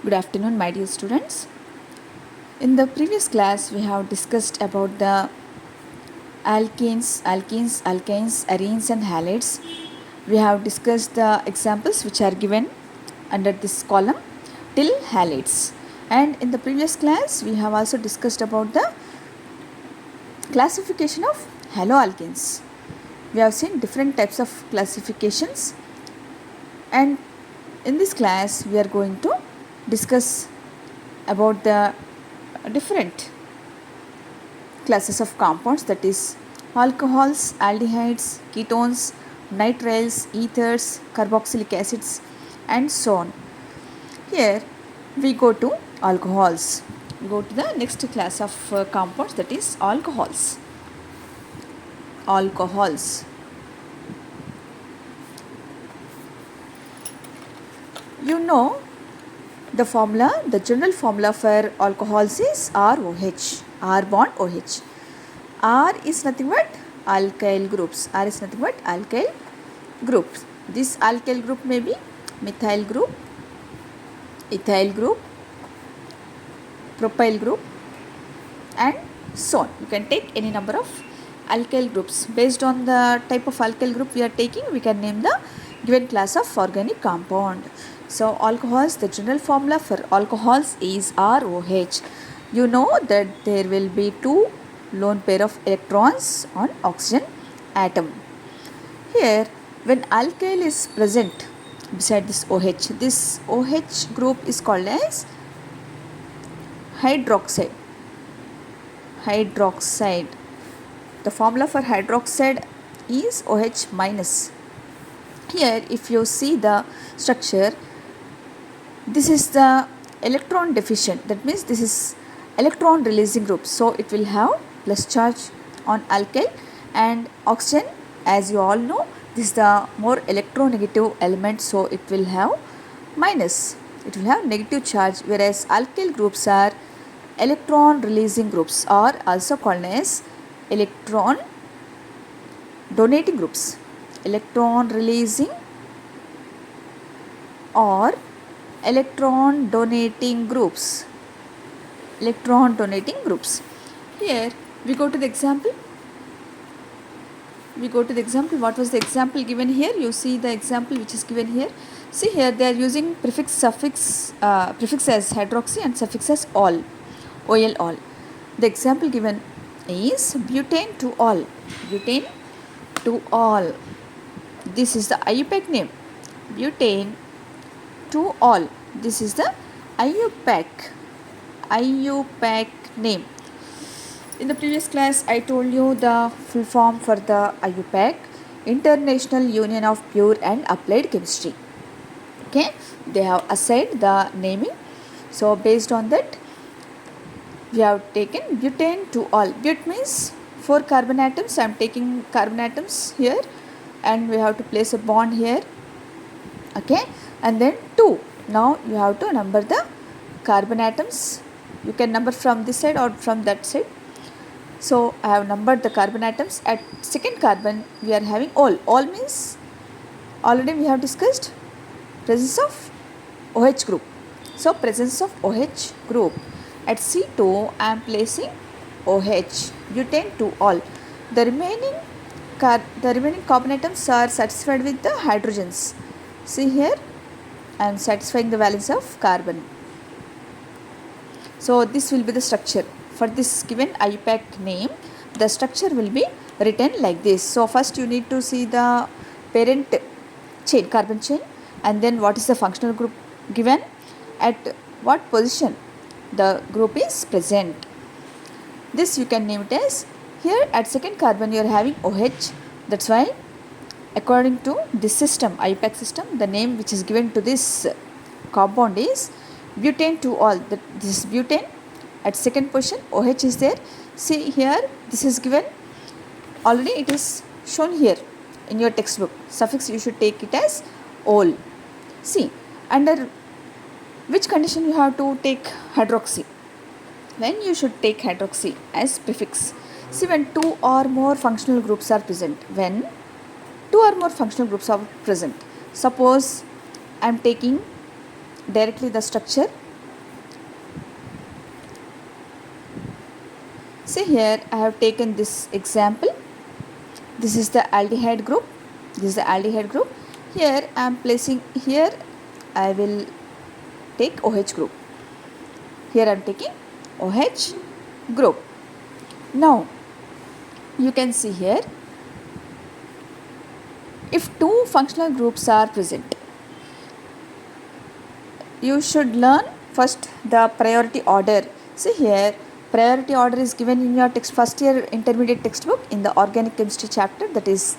Good afternoon, my dear students. In the previous class, we have discussed about the alkenes, arenes, and halides. We have discussed the examples which are given under this column till halides. And in the previous class, we have also discussed about the classification of haloalkenes. We have seen different types of classifications, and in this class, we are going to discuss about the different classes of compounds, that is alcohols, aldehydes, ketones, nitriles, ethers, carboxylic acids, and so on. Here we go to alcohols. We go to the next class of compounds, that is alcohols. Alcohols. You know the formula, the general formula for alcohols is ROH, R bond OH. R is nothing but alkyl groups. R is nothing but alkyl groups. This alkyl group may be methyl group, ethyl group, propyl group, and so on. You can take any number of alkyl groups. Based on the type of alkyl group we are taking, we can name the given class of organic compound. So alcohols, the general formula for alcohols is ROH. You know that there will be two lone pair of electrons on oxygen atom. Here, when alkyl is present beside this OH group is called as hydroxide. Hydroxide. The formula for hydroxide is OH minus. Here, if you see the structure, this is the electron deficient. That means this is electron releasing group. So it will have plus charge on alkyl, and oxygen, as you all know, this is the more electronegative element. So it will have minus. It will have negative charge, whereas alkyl groups are electron releasing groups, or also called as electron donating groups. Electron releasing or electron donating groups. Electron donating groups. Here we go to the example. What was the example given here? You see the example which is given here. See here, they are using prefix as hydroxy and suffix as ol. Ol. The example given is butane to ol. Butane to ol. This is the IUPAC name. Butane to ol. This is the IUPAC name. In the previous class, I told you the full form for the IUPAC, International Union of Pure and Applied Chemistry. Okay, they have assigned the naming. So based on that, we have taken butane to ol. But means 4 carbon atoms. I am taking carbon atoms here, and we have to place a bond here. Okay, and then 2. Now you have to number the carbon atoms. You can number from this side or from that side. So I have numbered the carbon atoms. At second carbon we are having ol. Ol means already we have discussed presence of OH group. So presence of OH group. At C2 I am placing OH, butane to ol. The remaining carbon atoms are satisfied with the hydrogens. See here, I am satisfying the valence of carbon. So this will be the structure. For this given IUPAC name, the structure will be written like this. So first you need to see the parent chain, carbon chain, and then what is the functional group given, at what position the group is present. This you can name it as, here at second carbon you are having OH. That's why according to this system, IUPAC system, the name which is given to this compound is butane to ol. This is butane. At second position OH is there. See here, this is given already, it is shown here in your textbook. Suffix you should take it as ol. See, under which condition you have to take hydroxy? When you should take hydroxy as prefix. See, when 2 or more functional groups are present. When 2 or more functional groups are present. Suppose I am taking directly the structure See here, I have taken this example. This is the aldehyde group. This is the aldehyde group. Here I am placing, here I will take OH group. Here I am taking OH group. Now you can see here, if two functional groups are present, you should learn first the priority order. See here, priority order is given in your text, first year intermediate textbook in the organic chemistry chapter, that is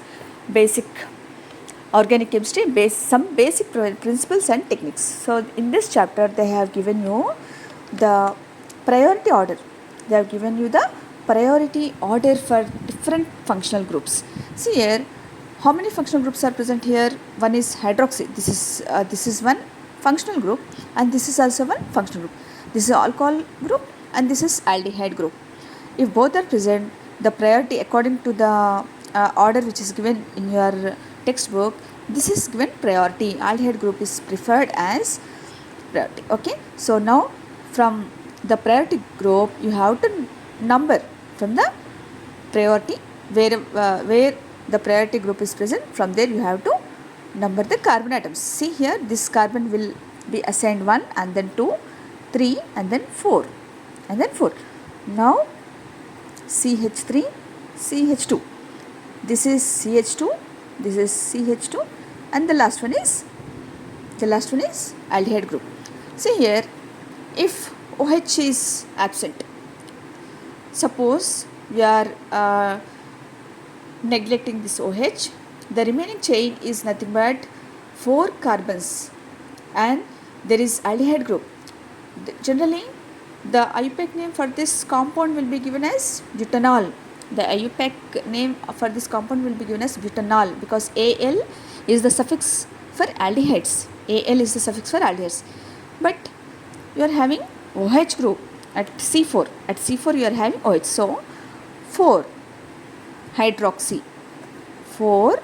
basic organic chemistry, some basic principles and techniques. So in this chapter they have given you the priority order. They have given you the priority order for different functional groups. See here, how many functional groups are present here? One is hydroxy. This is one functional group, and this is also one functional group. This is alcohol group, and this is aldehyde group. If both are present, the priority according to the order which is given in your textbook, this is given priority. Aldehyde group is preferred as priority. Okay, so now from the priority group you have to number from the priority where the priority group is present. From there you have to number the carbon atoms. See here, this carbon will be assigned 1 and then 2, 3 and then 4 and then 4. Now CH3, CH2. This is CH2, this is CH2, and the last one is aldehyde group. See here, if OH is absent, suppose we are neglecting this OH, the remaining chain is nothing but 4 carbons and there is aldehyde group. Generally the IUPAC name for this compound will be given as butanol. The IUPAC name for this compound will be given as butanol because Al is the suffix for aldehydes. Al is the suffix for aldehydes. But you are having OH group at C4. At C4 you are having OH. So 4 hydroxy. 4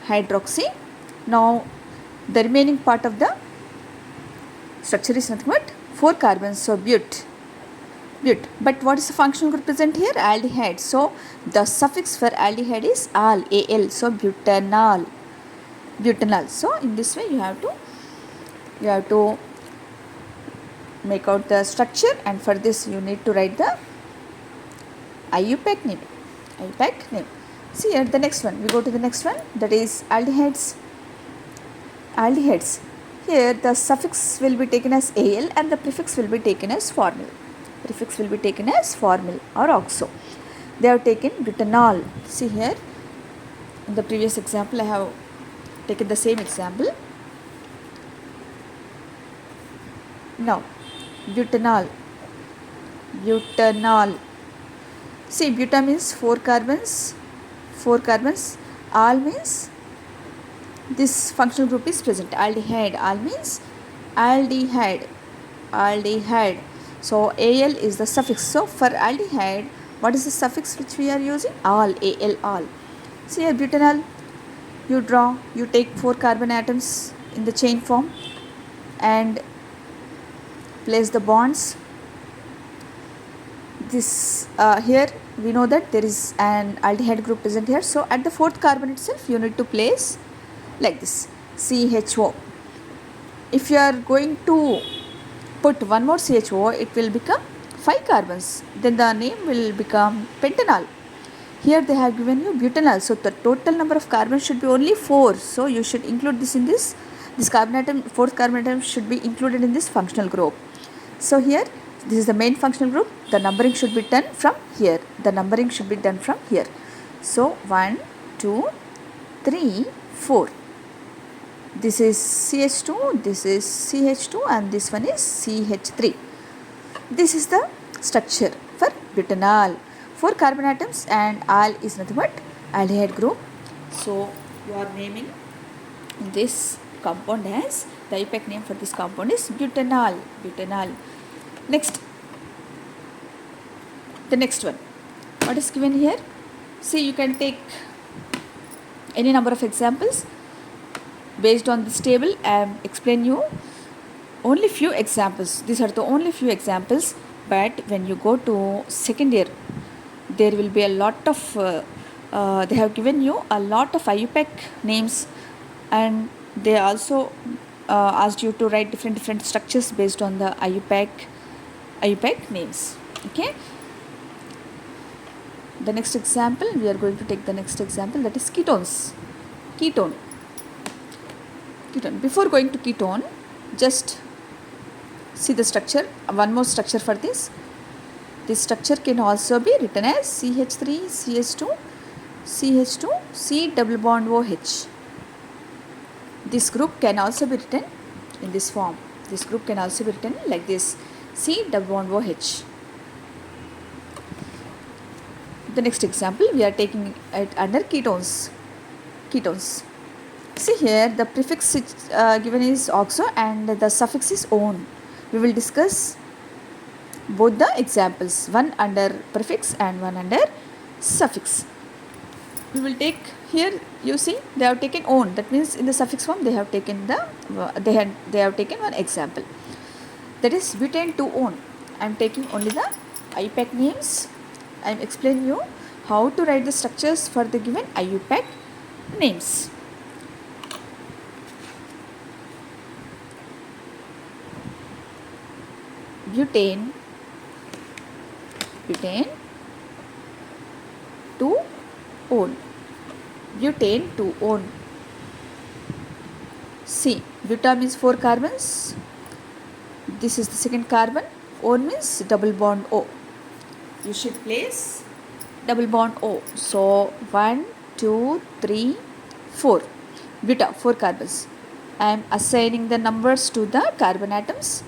hydroxy. Now the remaining part of the structure is nothing but 4 carbons. So but what is the functional group present here? Aldehyde. So the suffix for aldehyde is al. So butanol. So in this way you have to make out the structure, and for this you need to write the IUPAC name. See here, the next one, we go to the next one, that is aldehydes. Here the suffix will be taken as Al and the prefix will be taken as formyl. Or oxo. They have taken butanol. See here, in the previous example I have taken the same example. Now butanol. See, buta means 4 carbons. Al means this functional group is present. Aldehyde. Al means aldehyde. So Al is the suffix. So for aldehyde, what is the suffix which we are using? Al. Al. See here, butanol. You take 4 carbon atoms in the chain form and place the bonds. This here we know that there is an aldehyde group present here. So at the 4th carbon itself you need to place like this, CHO. If you are going to put one more CHO, it will become 5 carbons. Then the name will become pentanol. Here they have given you butanol. So the total number of carbons should be only 4. So you should include this in this carbon atom, 4th carbon atom should be included in this functional group. So here, this is the main functional group. The numbering should be done from here. So 1, 2, 3, 4. This is CH2, this is CH2 and this one is CH3. This is the structure for butanol. 4 carbon atoms and al is nothing but aldehyde group. So you are naming this compound as, the IUPAC name for this compound is butanol. Next, the next one, what is given here? See, you can take any number of examples. Based on this table, I am explain you only few examples. These are the only few examples But when you go to second year, there will be a lot of they have given you a lot of IUPAC names, and they also asked you to write different structures based on the IUPAC names. Okay. The next example, we are going to take the next example, that is ketones. Ketone. Before going to ketone, just see the structure. One more structure for this. This structure can also be written as CH3, CH2, CH2, C double bond OH. This group can also be written in this form. This group can also be written like this, C double bond OH. The next example, we are taking it under ketones. See here, the prefix given is oxo and the suffix is on. We will discuss both the examples, one under prefix and one under suffix. We will take here, you see they have taken on, that means in the suffix form they have taken they have taken one example, that is butane 2-on. I am taking only the IUPAC names. I am explaining you how to write the structures for the given IUPAC names. Butane 2-on. Butane 2-on. See, buta means 4 carbons. This is the second carbon. On means double bond O. You should place double bond O. So 1, 2, 3, 4. Buta, 4 carbons. I am assigning the numbers to the carbon atoms.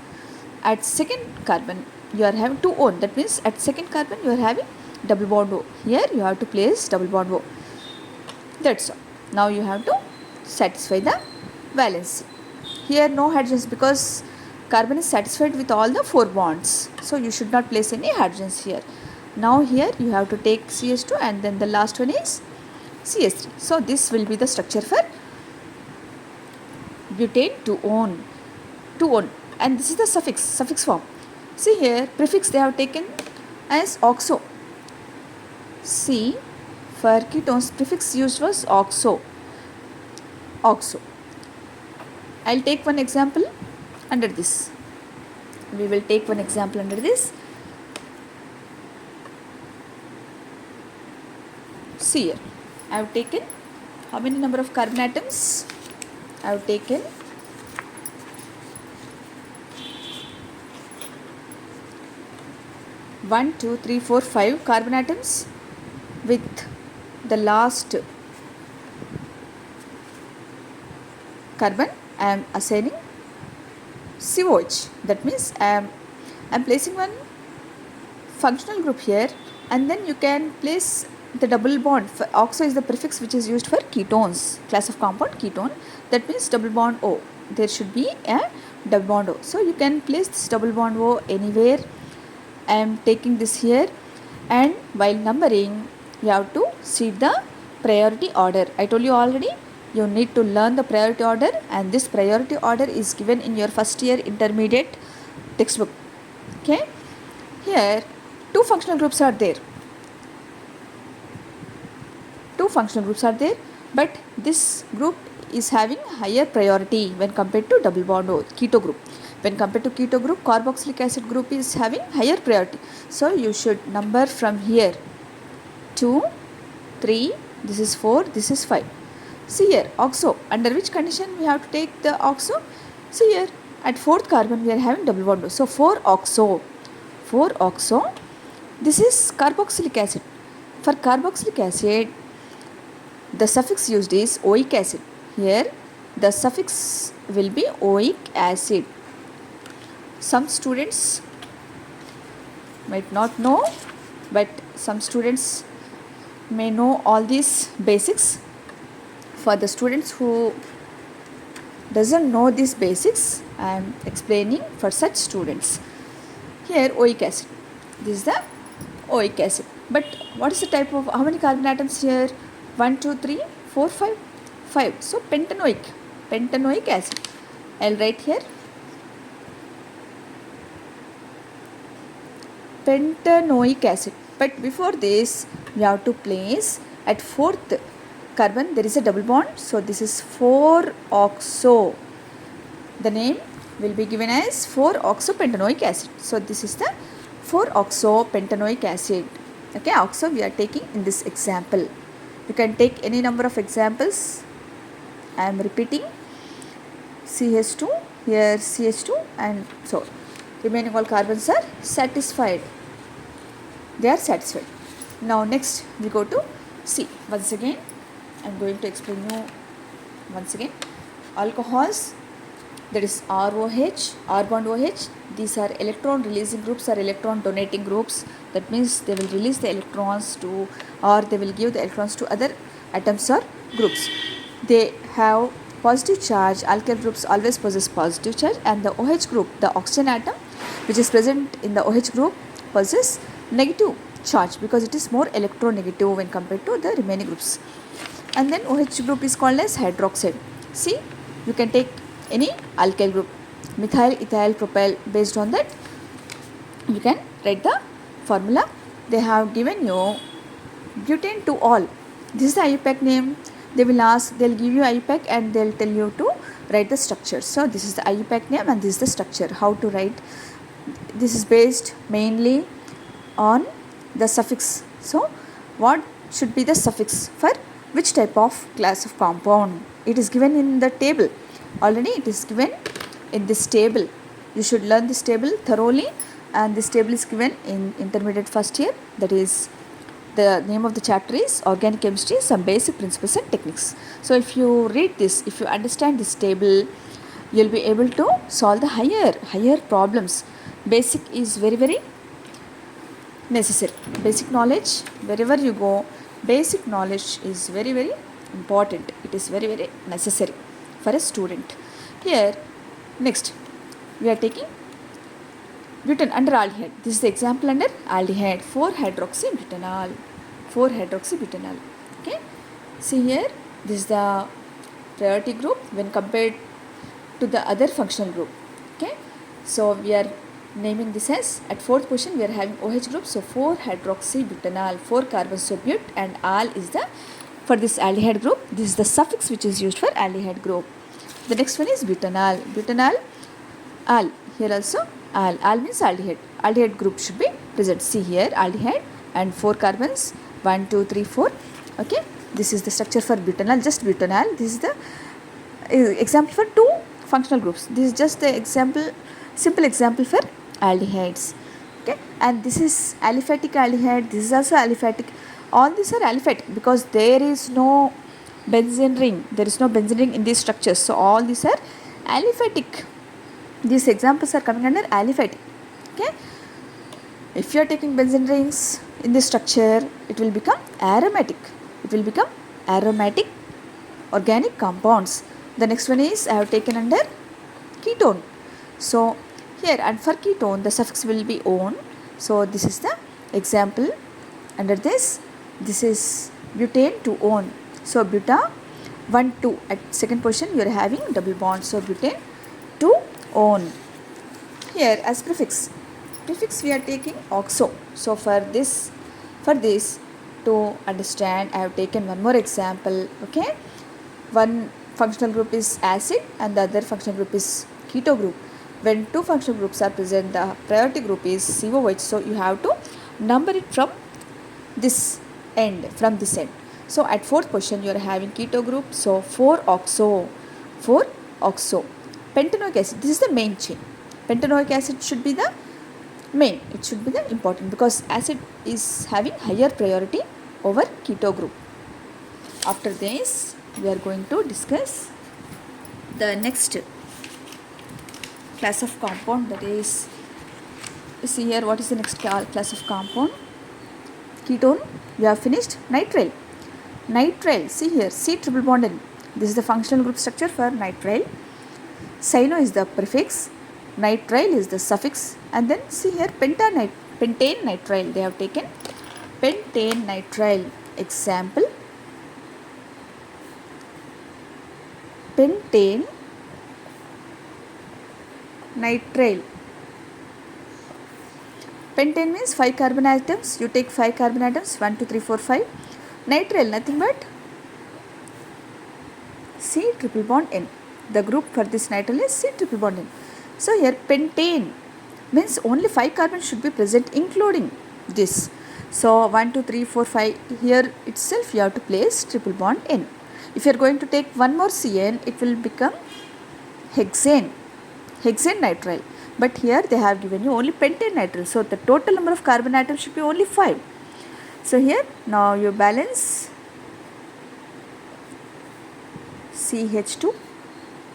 At second carbon, you are having 2-on. That means at second carbon, you are having double bond O. Here you have to place double bond O. That's all. Now you have to satisfy the valency. Here no hydrogens because carbon is satisfied with all the 4 bonds. So you should not place any hydrogens here. Now here you have to take CH2 and then the last one is CH3. So this will be the structure for butane 2-on. 2-on. And this is the suffix form. See here, prefix they have taken as oxo. See, for ketones, prefix used was oxo. I'll take one example under this. We will take one example under this. See here, I have taken how many number of carbon atoms? I have taken 1, 2, 3, 4, 5 carbon atoms with the last carbon I am assigning COH. That means I am placing one functional group here, and then you can place the double bond. For oxo is the prefix which is used for ketones, class of compound ketone. That means double bond O. There should be a double bond O. So you can place this double bond O anywhere. I am taking this here, and while numbering you have to see the priority order. I told you already, you need to learn the priority order, and this priority order is given in your first year intermediate textbook. Okay, here 2 functional groups are there. But this group is having higher priority when compared to double bond O, keto group. When compared to keto group, carboxylic acid group is having higher priority. So you should number from here 2, 3, this is 4, this is 5. See here, oxo. Under which condition we have to take the oxo? See here, at 4th carbon we are having double bond O. So 4 oxo. This is carboxylic acid. For carboxylic acid, the suffix used is oic acid. Here the suffix will be oic acid. Some students might not know, but some students may know all these basics. For the students who doesn't know these basics, I am explaining for such students. Here oic acid. This is the oic acid. But what is the type of, how many carbon atoms here? 1, 2, 3, 4, 5. 5. So pentanoic acid. I'll write here pentanoic acid. But before this, we have to place at fourth carbon there is a double bond. So this is 4-oxo. The name will be given as 4-oxopentanoic acid. So this is the 4-oxopentanoic acid. Okay, oxo we are taking in this example. You can take any number of examples. I am repeating. CH2, here CH2, and so remaining all carbons are satisfied. They are satisfied. Now next we go to C. Once again I am going to explain you once again. Alcohols, that is ROH, R bond OH, these are electron releasing groups or electron donating groups. That means they will release the electrons to, or they will give the electrons to other atoms or groups. They have positive charge. Alkyl groups always possess positive charge, and the OH group, the oxygen atom which is present in the OH group, possesses negative charge because it is more electronegative when compared to the remaining groups. And then OH group is called as hydroxide. See, you can take any alkyl group, methyl, ethyl, propyl. Based on that you can write the formula. They have given you butane to all. This is the IUPAC name. They will ask, they'll give you IUPAC and they'll tell you to write the structure. So this is the IUPAC name and this is the structure. How to write? This is based mainly on the suffix. So what should be the suffix for which type of class of compound? It is given in the table. Already it is given in this table. You should learn this table thoroughly, and this table is given in intermediate first year. That is, the name of the chapter is Organic Chemistry, Some Basic Principles and Techniques. So if you read this, if you understand this table, you will be able to solve the higher problems. Basic is very necessary. Basic knowledge, wherever you go, basic knowledge is very important. It is very necessary for a student. Here next we are taking butane under aldehyde. This is the example under aldehyde, 4-hydroxybutanol. 4-hydroxybutanol. Okay, see here, this is the priority group when compared to the other functional group. Okay, so we are naming this as, at fourth position we are having OH group. So 4-hydroxybutanol, 4 carbons, so but, and al is the, for this aldehyde group, this is the suffix which is used for aldehyde group. The next one is butanol. Butanol, al, here also al. Al means aldehyde. Aldehyde group should be present. See here, aldehyde and 4 carbons, 1, 2, 3, 4. Okay, this is the structure for butanol, just butanol. This is the example for 2 functional groups. This is just the example, simple example for aldehydes. Okay, and this is aliphatic aldehyde. This is also aliphatic. All these are aliphatic because there is no benzene ring. There is no benzene ring in these structures. So all these are aliphatic. These examples are coming under aliphatic. Okay, if you are taking benzene rings in this structure, it will become aromatic. It will become aromatic organic compounds. The next one is, I have taken under ketone. So here, and for ketone the suffix will be -one. So this is the example under this. This is butane to -one. So buta 1, 2. At second position you are having double bond. So butane to -one. Here as prefix we are taking oxo. So for this to understand, I have taken one more example. Okay, one functional group is acid and the other functional group is keto group. When 2 functional groups are present, the priority group is COH. So you have to number it from this end, So at fourth position you are having keto group. So 4-oxo. Pentanoic acid, this is the main chain. Pentanoic acid should be the main. It should be the important because acid is having higher priority over keto group. After this we are going to discuss the next class of compound, that is, see here, what is the next class of compound? Ketone, we have finished. Nitrile, see here, C triple bond N. This is the functional group structure for nitrile. Cyano is the prefix, nitrile is the suffix, and then see here, pentane nitrile. They have taken pentane nitrile. Example, pentane nitrile. Pentane means 5 carbon atoms. You take 5 carbon atoms, 1, 2, 3, 4, 5. Nitrile, nothing but C triple bond N. The group for this nitrile is C triple bond N. So here pentane means only 5 carbons should be present including this. So 1, 2, 3, 4, 5, here itself you have to place triple bond N. If you are going to take one more CN, it will become hexane nitrile. But here they have given you only pentane nitrile. So the total number of carbon atoms should be only 5. So here now you balance CH2,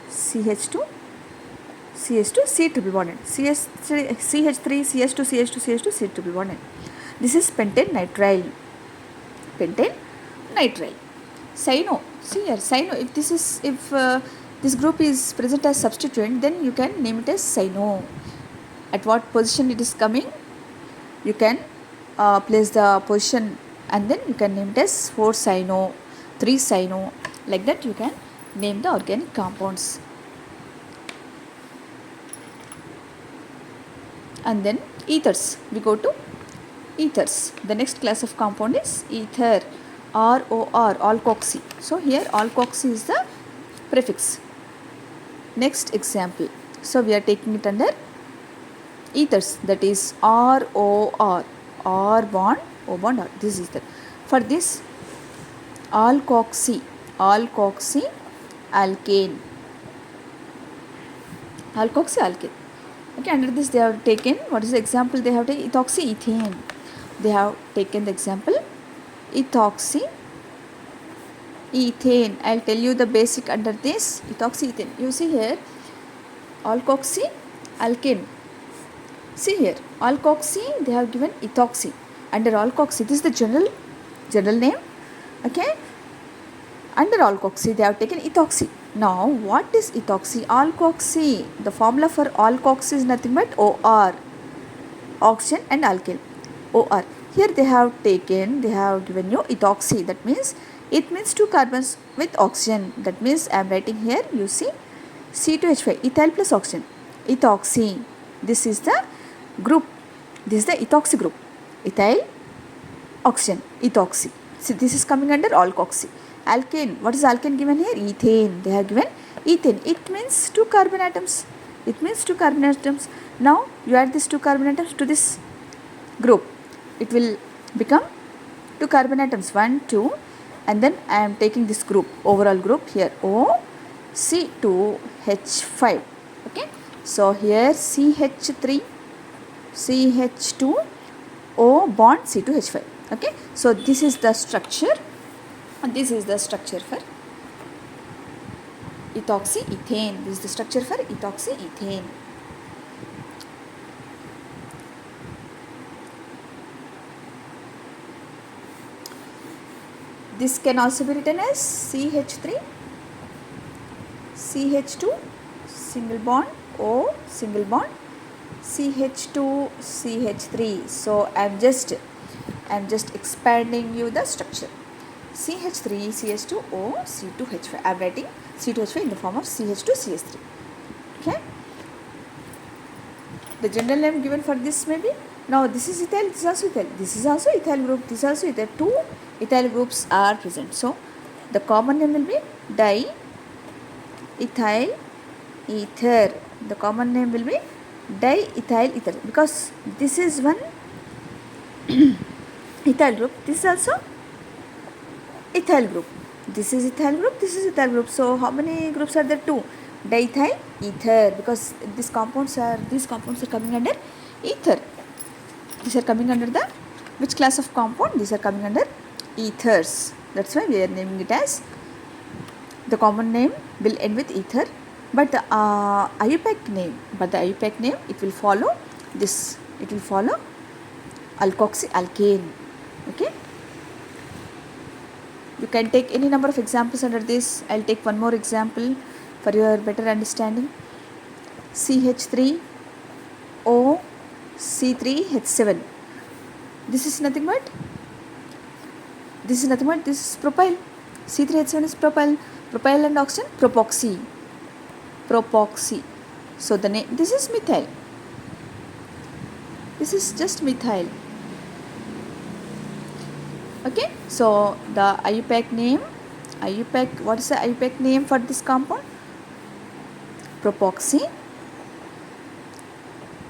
CH2, CH2, C triple bond N. CH3, CH2, CH2, CH2, C triple bond N. This is pentane nitrile. Pentane nitrile. Cyano. See here, cyano. If this group is present as substituent, then you can name it as cyano. At what position it is coming, you can place the position and then you can name it as 4 cyano, 3 cyano. Like that you can name the organic compounds. And then ethers. We go to ethers. The next class of compound is ether. ROR, alkoxy. So here alkoxy is the prefix. Next example. So we are taking it under ethers, that is ROR, R bond, O bond R. This is the. For this alkoxy alkane. Alkoxy alkane. Okay, under this they have taken, what is the example they have taken? Ethoxyethane. They have taken the example ethoxyethane. I'll tell you the basic under this ethoxyethane. You see here alkoxy alkane. See here alkoxy, they have given ethoxy. Under alkoxy, this is the general name. Okay, under alkoxy they have taken ethoxy. Now what is ethoxy? Alkoxy, the formula for alkoxy is nothing but OR, oxygen and alkyl. OR. Here they have given you ethoxy. That means it means 2 carbons with oxygen. That means I am writing here, you see C2H5, ethyl plus oxygen, ethoxy. This is the group. This is the ethoxy group. Ethyl, oxygen, ethoxy. So this is coming under alkoxy. Alkane. What is alkane given here? Ethane. They have given ethane. It means 2 carbon atoms. Now you add these 2 carbon atoms to this group. It will become 2 carbon atoms. 1, 2. And then I am taking this group, overall group here, O, C2H5. Okay. So here CH3, CH2, O bond C2H5. Okay. So this is the structure. And this is the structure for ethoxyethane. This is the structure for ethoxyethane. This can also be written as CH3, CH2, single bond, O, single bond, CH2, CH3. So I am just expanding you the structure. CH3, CH2O, C2H5. I am writing C2H5 in the form of CH2, CH3. Okay. The general name given for this may be, now this is ethyl, this is also ethyl, this is also ethyl group, this is also ethyl. 2 ethyl groups are present. So the common name will be diethyl ether. The common name will be diethyl ether, because this is one ethyl group, this is also ethyl group. This is ethyl group, this is ethyl group. So how many groups are there? 2. Diethyl ether, because these compounds are coming under ether. These are coming under the which class of compound? These are coming under ethers. That's why we are naming it as, the common name will end with ether, but the IUPAC name, it will follow this. It will follow alkoxy alkane. Okay. You can take any number of examples under this. I'll take one more example for your better understanding. CH3O, C3H7. This is nothing but this is propyl. C3H7 is propyl. Propyl and oxygen, propoxy. So the name, this is methyl. This is just methyl. Okay, so the IUPAC name, what is the IUPAC name for this compound? Propoxy.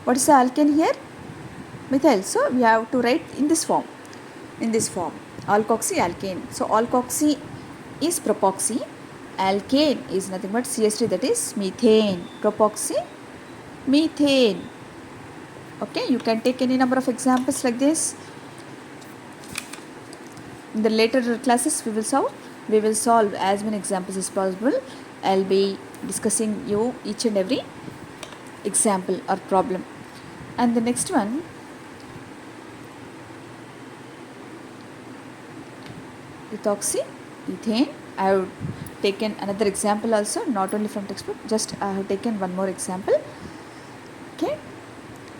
What is the alkane here? Methyl. So we have to write in this form. Alkoxyalkane. So alkoxy is propoxy. Alkane is nothing but CH3, that is methane. Propoxy, methane. Okay, you can take any number of examples like this. In the later classes we will solve as many examples as possible. I'll be discussing you each and every example or problem. And the next one, ethoxyethane. I have taken another example also, not only from textbook, just I have taken one more example. Okay,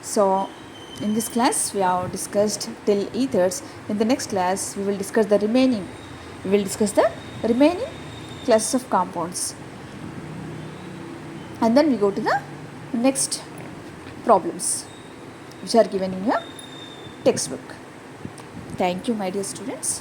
so in this class we have discussed till ethers. In the next class we will discuss the remaining classes of compounds, and then we go to the next problems which are given in your textbook. Thank you, my dear students.